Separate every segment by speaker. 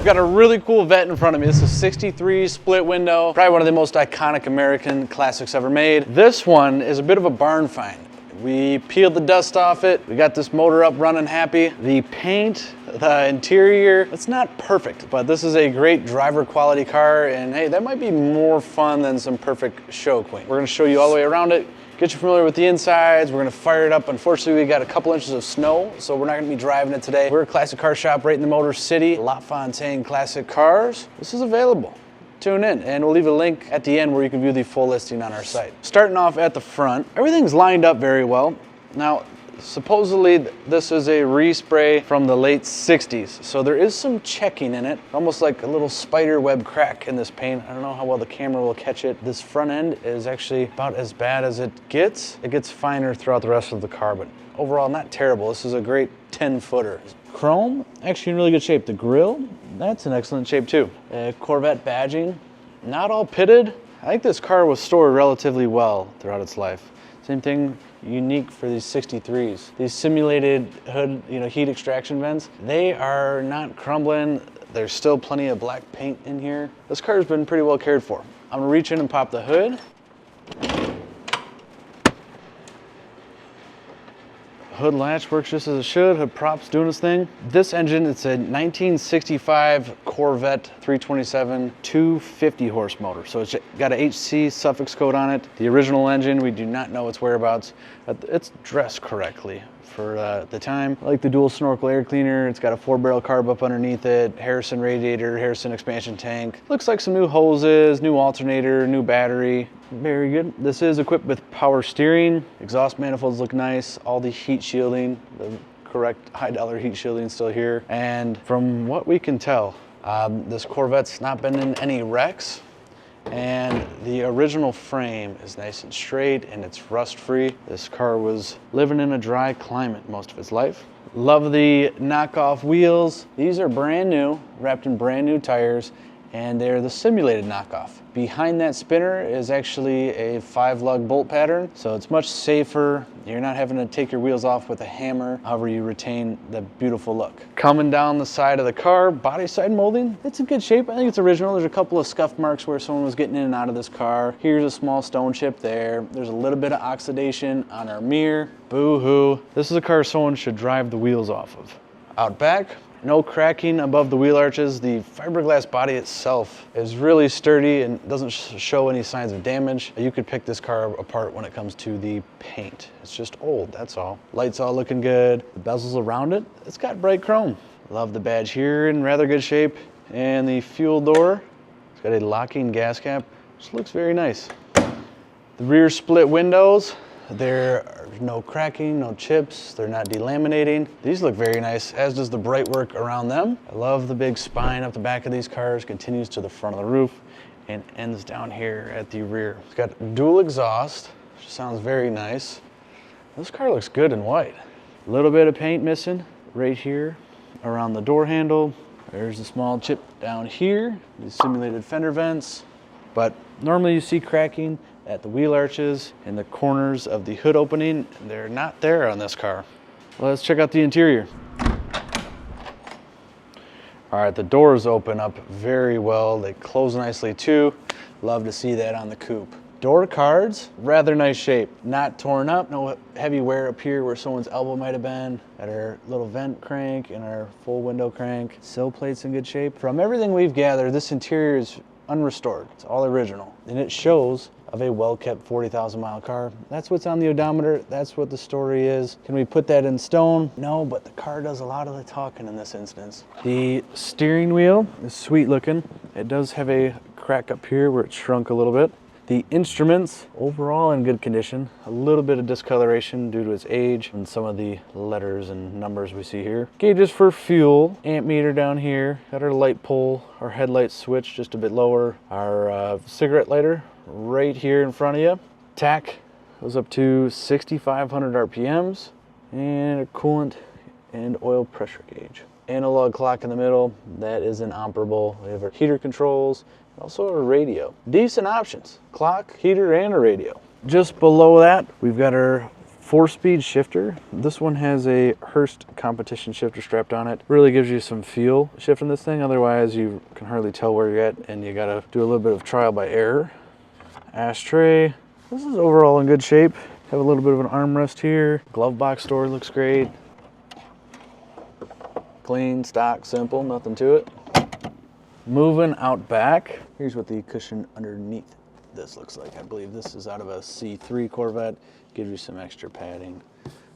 Speaker 1: I've got a really cool Vette in front of me. This is 63 split window, probably one of the most iconic American classics ever made. This one is a bit of a barn find. We peeled the dust off it. We got this motor up running happy. The paint, the interior, it's not perfect, but this is a great driver quality car, and hey, that might be more fun than some perfect show queen. We're gonna show you all the way around it, get you familiar with the insides. We're gonna fire it up. Unfortunately, we got a couple inches of snow, so we're not gonna be driving it today. We're a classic car shop right in the Motor City, Lafontaine Classic Cars. This is available. Tune in, and we'll leave a link at the end where you can view the full listing on our site. Starting off at the front, everything's lined up very well. Now, supposedly this is a respray from the late 60s, so there is some checking in it, almost like a little spider web crack in this paint. I don't know how well the camera will catch it. This front end is actually about as bad as it gets. It gets finer throughout the rest of the car, but overall not terrible. This is a great 10-footer. Chrome, actually in really good shape. The grille, that's in excellent shape too. Corvette badging, not all pitted. I think this car was stored relatively well throughout its life. Same thing, unique for these 63s. These simulated hood, heat extraction vents, they are not crumbling. There's still plenty of black paint in here. This car has been pretty well cared for. I'm gonna reach in and pop the hood. Hood latch works just as it should. Hood props doing its thing. This engine, it's a 1965 Corvette 327 250 horse motor. So it's got a HC suffix code on it. The original engine, we do not know its whereabouts. It's dressed correctly for the time. I like the dual snorkel air cleaner. It's got a 4-barrel carb up underneath it, Harrison radiator, Harrison expansion tank. Looks like some new hoses, new alternator, new battery. Very good. This is equipped with power steering. Exhaust manifolds look nice. All the heat shielding, the correct high-dollar heat shielding is still here. And from what we can tell, this Corvette's not been in any wrecks. And the original frame is nice and straight and it's rust-free. This car was living in a dry climate most of its life. Love the knockoff wheels. These are brand new, wrapped in brand new tires, and they're the simulated knockoff. Behind that spinner is actually a 5-lug bolt pattern, so it's much safer. You're not having to take your wheels off with a hammer, however you retain the beautiful look. Coming down the side of the car, body side molding, it's in good shape. I think it's original. There's a couple of scuff marks where someone was getting in and out of this car. Here's a small stone chip there. There's a little bit of oxidation on our mirror. Boo-hoo. This is a car someone should drive the wheels off of. Out back, no cracking above the wheel arches. The fiberglass body itself is really sturdy and doesn't show any signs of damage. You could pick this car apart when it comes to the paint. It's just old, that's all. Lights all looking good. The bezels around it, it's got bright chrome. Love the badge here, in rather good shape. And the fuel door, it's got a locking gas cap, which looks very nice. The rear split windows, there are no cracking, no chips, they're not delaminating. These look very nice, as does the bright work around them. I love the big spine up the back of these cars, continues to the front of the roof and ends down here at the rear. It's got dual exhaust, which sounds very nice. This car looks good in white. A little bit of paint missing right here around the door handle. There's a small chip down here, these simulated fender vents. But normally you see cracking at the wheel arches and the corners of the hood opening. They're not there on this car. Let's check out the interior. All right, the doors open up very well. They close nicely too. Love to see that on the coupe. Door cards, rather nice shape. Not torn up, no heavy wear up here where someone's elbow might have been. Got our little vent crank and our full window crank. Sill plate's in good shape. From everything we've gathered, this interior is unrestored. It's all original. And it shows of a well-kept 40,000-mile car. That's what's on the odometer. That's what the story is. Can we put that in stone? No, but the car does a lot of the talking in this instance. The steering wheel is sweet looking. It does have a crack up here where it shrunk a little bit. The instruments, overall in good condition. A little bit of discoloration due to its age and some of the letters and numbers we see here. Gauges for fuel, amp meter down here. Got our light pole, our headlight switch just a bit lower. Our cigarette lighter right here in front of you. Tach goes up to 6,500 RPMs. And a coolant and oil pressure gauge. Analog clock in the middle, that is inoperable. We have our heater controls, also a radio. Decent options, clock, heater, and a radio. Just below that, we've got our 4-speed shifter. This one has a Hurst competition shifter strapped on it. Really gives you some feel shifting this thing. Otherwise, you can hardly tell where you're at, and you gotta do a little bit of trial by error. Ashtray. This is overall in good shape. Have a little bit of an armrest here. Glove box door looks great. Clean, stock, simple, nothing to it. Moving out back, here's what the cushion underneath this looks like. I believe this is out of a C3 Corvette. Gives you some extra padding.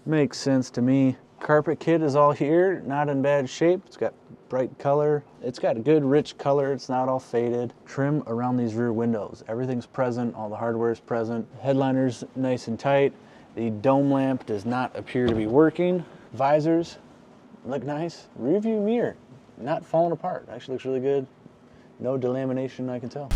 Speaker 1: Makes sense to me. Carpet kit is all here, not in bad shape. It's got bright color. It's got a good rich color. It's not all faded. Trim around these rear windows. Everything's present. All the hardware is present. Headliner's nice and tight. The dome lamp does not appear to be working. Visors look nice. Rear view mirror, not falling apart. Actually looks really good. No delamination, I can tell.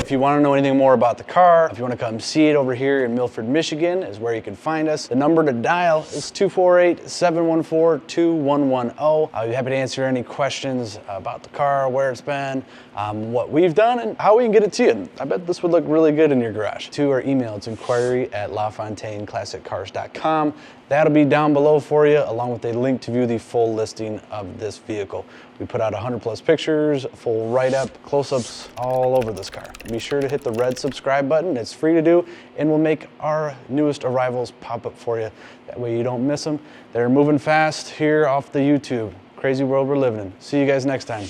Speaker 1: If you want to know anything more about the car, if you want to come see it over here in Milford, Michigan, is where you can find us. The number to dial is 248-714-2110. I'll be happy to answer any questions about the car, where it's been, what we've done, and how we can get it to you. I bet this would look really good in your garage. To our email, it's inquiry@lafontaineclassiccars.com. That'll be down below for you, along with a link to view the full listing of this vehicle. We put out 100+ pictures, full write-up, close-ups all over this car. Be sure to hit the red subscribe button. It's free to do, and we'll make our newest arrivals pop up for you. That way you don't miss them. They're moving fast here off the YouTube. Crazy world we're living in. See you guys next time.